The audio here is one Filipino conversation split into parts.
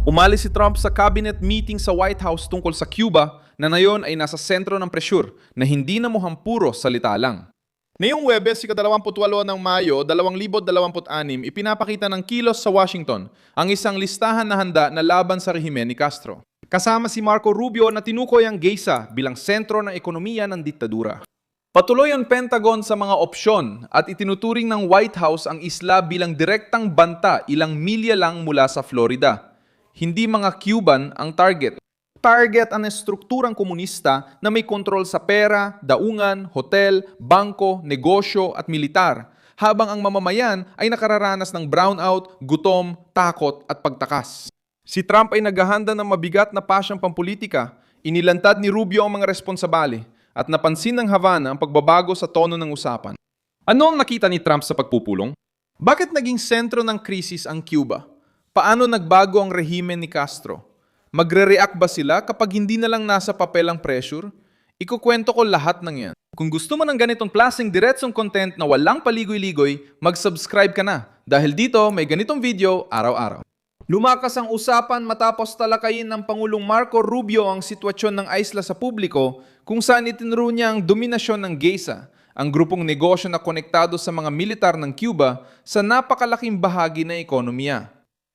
Umalis si Trump sa cabinet meeting sa White House tungkol sa Cuba na ngayon ay nasa sentro ng presyur na hindi na mukhang puro salita lang. Ngayong Huwebes, ika-28 ng Mayo, 2026, ipinapakita ng kilos sa Washington ang isang listahan na handa na laban sa rehimen ni Castro. Kasama si Marco Rubio na tinukoy ang Geisa bilang sentro ng ekonomiya ng diktadura. Patuloy ang Pentagon sa mga opsyon at itinuturing ng White House ang isla bilang direktang banta ilang milya lang mula sa Florida. Hindi mga Cuban ang target. Target ang estrukturang komunista na may kontrol sa pera, daungan, hotel, bangko, negosyo at militar, habang ang mamamayan ay nakararanas ng brownout, gutom, takot at pagtakas. Si Trump ay naghahanda ng mabigat na pasyang pampolitika, inilantad ni Rubio ang mga responsabale, at napansin ng Havana ang pagbabago sa tono ng usapan. Ano ang nakita ni Trump sa pagpupulong? Bakit naging sentro ng krisis ang Cuba? Paano nagbago ang rehimen ni Castro? Magre-react ba sila kapag hindi na lang nasa papel ang pressure? Ikukwento ko lahat ng yan. Kung gusto mo ng ganitong klaseng diretsong content na walang paligoy-ligoy, mag-subscribe ka na. Dahil dito may ganitong video araw-araw. Lumakas ang usapan matapos talakayin ng Pangulong Marco Rubio ang sitwasyon ng isla sa publiko kung saan itinuro niya ang dominasyon ng Geisa, ang grupong negosyo na konektado sa mga militar ng Cuba sa napakalaking bahagi ng ekonomiya.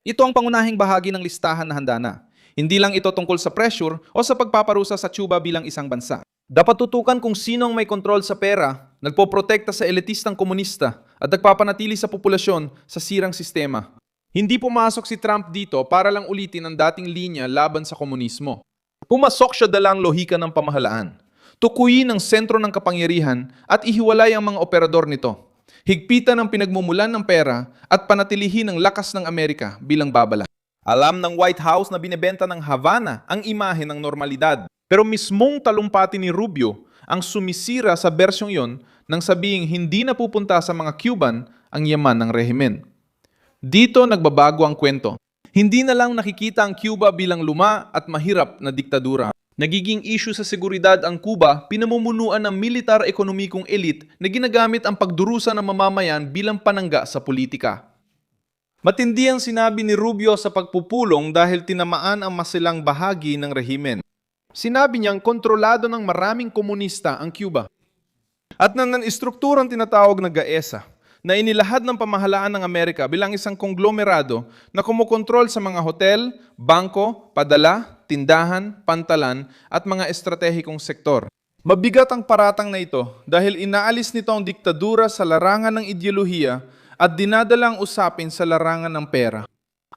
Ito ang pangunahing bahagi ng listahan na handa na. Hindi lang ito tungkol sa pressure o sa pagpaparusa sa Cuba bilang isang bansa. Dapat tutukan kung sino ang may kontrol sa pera, nagpoprotekta sa elitistang komunista at nagpapanatili sa populasyon sa sirang sistema. Hindi pumasok si Trump dito para lang ulitin ang dating linya laban sa komunismo. Pumasok siya dalang lohika ng pamahalaan. Tukuyin ang sentro ng kapangyarihan at ihiwalay ang mga operador nito. Higpitan ang pinagmumulan ng pera at panatilihin ang lakas ng Amerika bilang babala. Alam ng White House na binebenta ng Havana ang imahe ng normalidad. Pero mismong talumpati ni Rubio ang sumisira sa bersyong yon nang sabihing hindi napupunta sa mga Cuban ang yaman ng rehimen. Dito nagbabago ang kwento. Hindi na lang nakikita ang Cuba bilang luma at mahirap na diktadura. Nagiging issue sa seguridad ang Cuba, pinamumunuan ng militar-ekonomikong elite na ginagamit ang pagdurusa ng mamamayan bilang panangga sa politika. Matindi ang sinabi ni Rubio sa pagpupulong dahil tinamaan ang masilang bahagi ng rehimen. Sinabi niyang kontrolado ng maraming komunista ang Cuba. At ng istrukturang tinatawag na GAESA, na inilahad ng pamahalaan ng Amerika bilang isang konglomerado na kumukontrol sa mga hotel, bangko, padala, tindahan, pantalan at mga estratehikong sektor. Mabigat ang paratang na ito dahil inaalis nito ang diktadura sa larangan ng ideolohiya at dinadalang usapin sa larangan ng pera.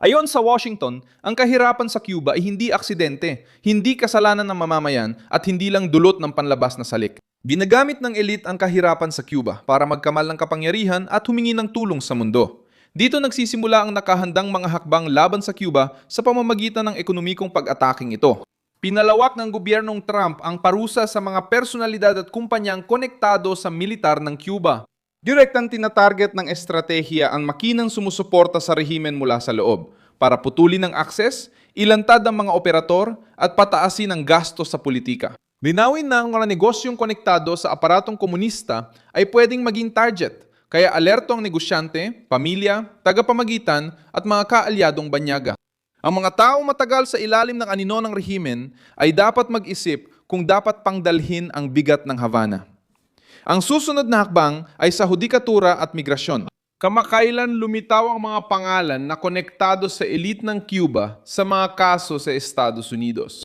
Ayon sa Washington, ang kahirapan sa Cuba ay hindi aksidente, hindi kasalanan ng mamamayan at hindi lang dulot ng panlabas na salik. Ginagamit ng elite ang kahirapan sa Cuba para magkamal ng kapangyarihan at humingi ng tulong sa mundo. Dito nagsisimula ang nakahandang mga hakbang laban sa Cuba sa pamamagitan ng ekonomikong pag-ataking ito. Pinalawak ng gobyernong Trump ang parusa sa mga personalidad at kumpanyang konektado sa militar ng Cuba. Direktang tinatarget ng estratehiya ang makinang sumusuporta sa rehimen mula sa loob para putulin ang akses, ilantad ang mga operator at pataasin ang gasto sa politika. Linawin na ang mga negosyong konektado sa aparatong komunista ay pwedeng maging target, kaya alerto ang negosyante, pamilya, tagapamagitan at mga kaalyadong banyaga. Ang mga taong matagal sa ilalim ng anino ng rehimen ay dapat mag-isip kung dapat pangdalhin ang bigat ng Havana. Ang susunod na hakbang ay sa hudikatura at migrasyon. Kamakailan lumitaw ang mga pangalan na konektado sa elite ng Cuba sa mga kaso sa Estados Unidos.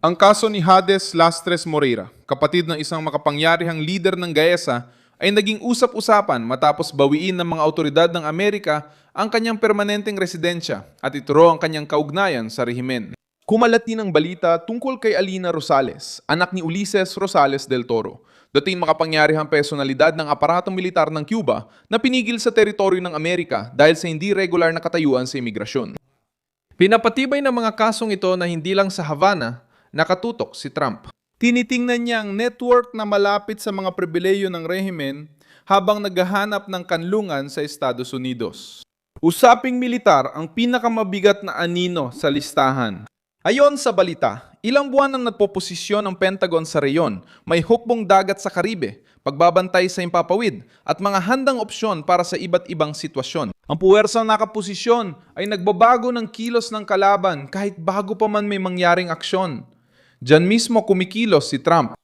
Ang kaso ni Hades Lastres Moreira, kapatid ng isang makapangyarihang leader ng GAESA, ay naging usap-usapan matapos bawiin ng mga autoridad ng Amerika ang kanyang permanenteng residensya at ituro ang kanyang kaugnayan sa rehimen. Kumalat din ang balita tungkol kay Alina Rosales, anak ni Ulises Rosales del Toro, dating makapangyarihang personalidad ng aparatong militar ng Cuba na pinigil sa teritoryo ng Amerika dahil sa hindi regular na katayuan sa imigrasyon. Pinapatibay ng mga kasong ito na hindi lang sa Havana nakatutok si Trump. Tinitingnan niya ang network na malapit sa mga pribileyo ng rehimen habang naghahanap ng kanlungan sa Estados Unidos. Usaping militar ang pinakamabigat na anino sa listahan. Ayon sa balita, ilang buwan nang nagpoposisyon ang Pentagon sa reyon, may hukbong dagat sa Caribe, pagbabantay sa impapawid, at mga handang opsyon para sa iba't ibang sitwasyon. Ang puwersang nakaposisyon ay nagbabago ng kilos ng kalaban kahit bago pa man may mangyaring aksyon. Diyan mismo kumikilos si Trump.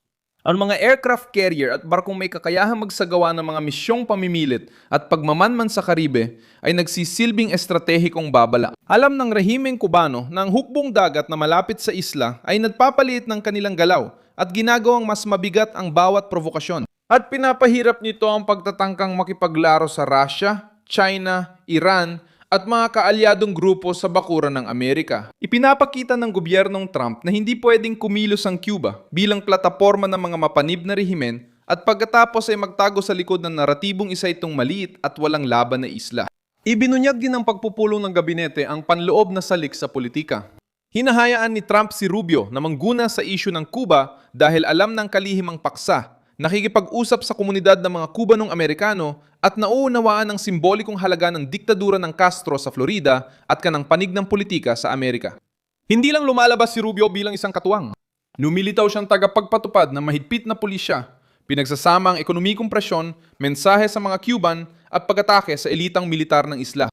Ang mga aircraft carrier at barkong may kakayahang magsagawa ng mga misyong pamimilit at pagmamanman sa Caribe ay nagsisilbing estratehikong babala. Alam ng rehimeng Kubano na ang hukbong dagat na malapit sa isla ay nagpapaliit ng kanilang galaw at ginagawang mas mabigat ang bawat provokasyon. At pinapahirap nito ang pagtatangkang makipaglaro sa Russia, China, Iran, at mga kaalyadong grupo sa bakuran ng Amerika. Ipinapakita ng gobyernong Trump na hindi pwedeng kumilos ang Cuba bilang plataporma ng mga mapanib na rehimen at pagkatapos ay magtago sa likod ng naratibong isa itong maliit at walang laban na isla. Ibinunyag din ng pagpupulong ng gabinete ang panloob na salik sa politika. Hinahayaan ni Trump si Rubio na mangguna sa isyu ng Cuba dahil alam ng kalihimang paksa, nakikipag-usap sa komunidad ng mga Kubanong Amerikano at nauunawaan ang simbolikong halaga ng diktadura ng Castro sa Florida at kanang panig ng politika sa Amerika. Hindi lang lumalabas si Rubio bilang isang katuwang. Lumilitaw siyang tagapagpatupad ng mahigpit na pulisya, pinagsasama ang ekonomikong presyon, mensahe sa mga Cuban at pag-atake sa elitang militar ng isla.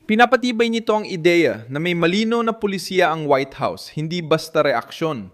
Pinapatibay nito ang ideya na may malinaw na pulisya ang White House, hindi basta reaksyon.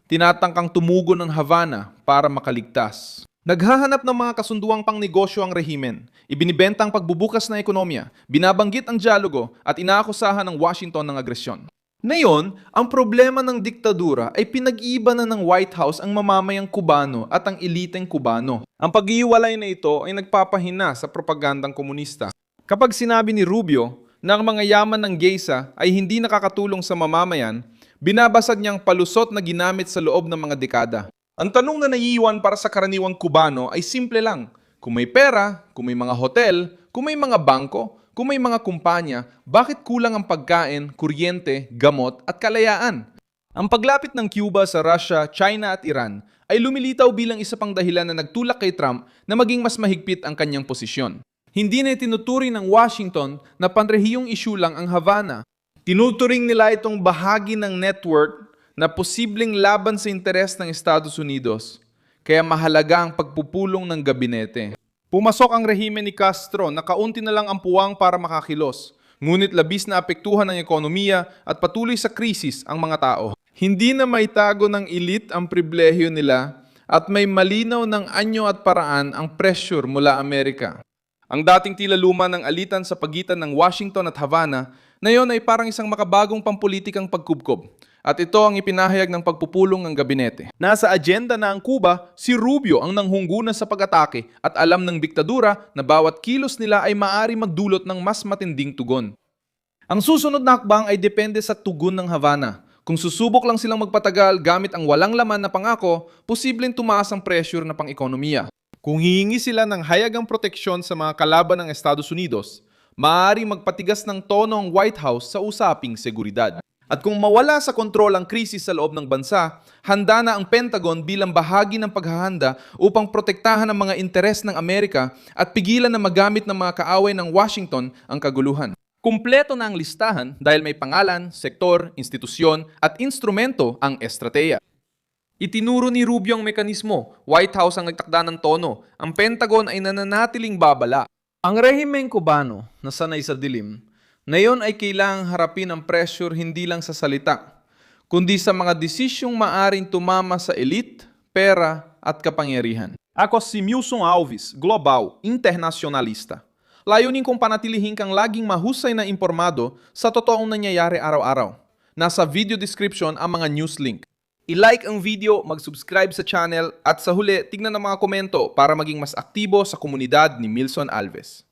Tinatangkang tumugon ng Havana para makaligtas. Naghahanap ng mga kasunduang pangnegosyo ang rehimen, ibinibenta ang pagbubukas ng ekonomiya, binabanggit ang dialogo at inaakusahan ng Washington ng agresyon. Ngayon, ang problema ng diktadura ay pinag-iiba na ng White House ang mamamayang Kubano at ang eliteng Kubano. Ang pag-iiwalay na ito ay nagpapahina sa propagandang komunista. Kapag sinabi ni Rubio na ang mga yaman ng geisha ay hindi nakakatulong sa mamamayan, binabasag niyang palusot na ginamit sa loob ng mga dekada. Ang tanong na naiiwan para sa karaniwang Kubano ay simple lang. Kung may pera, kung may mga hotel, kung may mga bangko, kung may mga kumpanya, bakit kulang ang pagkain, kuryente, gamot at kalayaan? Ang paglapit ng Cuba sa Russia, China at Iran ay lumilitaw bilang isa pang dahilan na nagtulak kay Trump na maging mas mahigpit ang kanyang posisyon. Hindi na itinuturing ng Washington na panrehiyong issue lang ang Havana. Tinuturing nila itong bahagi ng network na posibleng laban sa interes ng Estados Unidos. Kaya mahalaga ang pagpupulong ng gabinete. Pumasok ang rehimen ni Castro na kaunti na lang ang puwang para makakilos, ngunit labis na apektuhan ng ekonomiya at patuloy sa krisis ang mga tao. Hindi na maitago ng elite ang pribilehyo nila at may malinaw ng anyo at paraan ang pressure mula Amerika. Ang dating tila luma ng alitan sa pagitan ng Washington at Havana, ngayon ay parang isang makabagong pampulitikang pagkubkob. At ito ang ipinahayag ng pagpupulong ng gabinete. Nasa agenda na ang Cuba, si Rubio ang nanghunguna sa pag-atake at alam ng diktadura na bawat kilos nila ay maaari magdulot ng mas matinding tugon. Ang susunod na hakbang ay depende sa tugon ng Havana. Kung susubok lang silang magpatagal gamit ang walang laman na pangako, posibleng tumaas ang pressure na pang-ekonomiya. Kung hihingi sila ng hayagang proteksyon sa mga kalaban ng Estados Unidos, maaari magpatigas ng tono ang White House sa usaping seguridad. At kung mawala sa kontrol ang krisis sa loob ng bansa, handa na ang Pentagon bilang bahagi ng paghahanda upang protektahan ang mga interes ng Amerika at pigilan na magamit ng mga kaaway ng Washington ang kaguluhan. Kumpleto na ang listahan dahil may pangalan, sektor, institusyon at instrumento ang estratehiya. Itinuro ni Rubio ang mekanismo, White House ang nagtakda ng tono, ang Pentagon ay nananatiling babala. Ang rehimeng Kubano na sanay sa dilim, ngayon ay kailangang harapin ang pressure hindi lang sa salita, kundi sa mga desisyong maaring tumama sa elite, pera at kapangyarihan. Ako si Milson Alves, global, internacionalista. Layunin kong panatilihin kang laging mahusay na impormado sa totoong nangyayari araw-araw. Nasa video description ang mga news link. I-like ang video, mag-subscribe sa channel at sa huli, tignan ang mga komento para maging mas aktibo sa komunidad ni Milson Alves.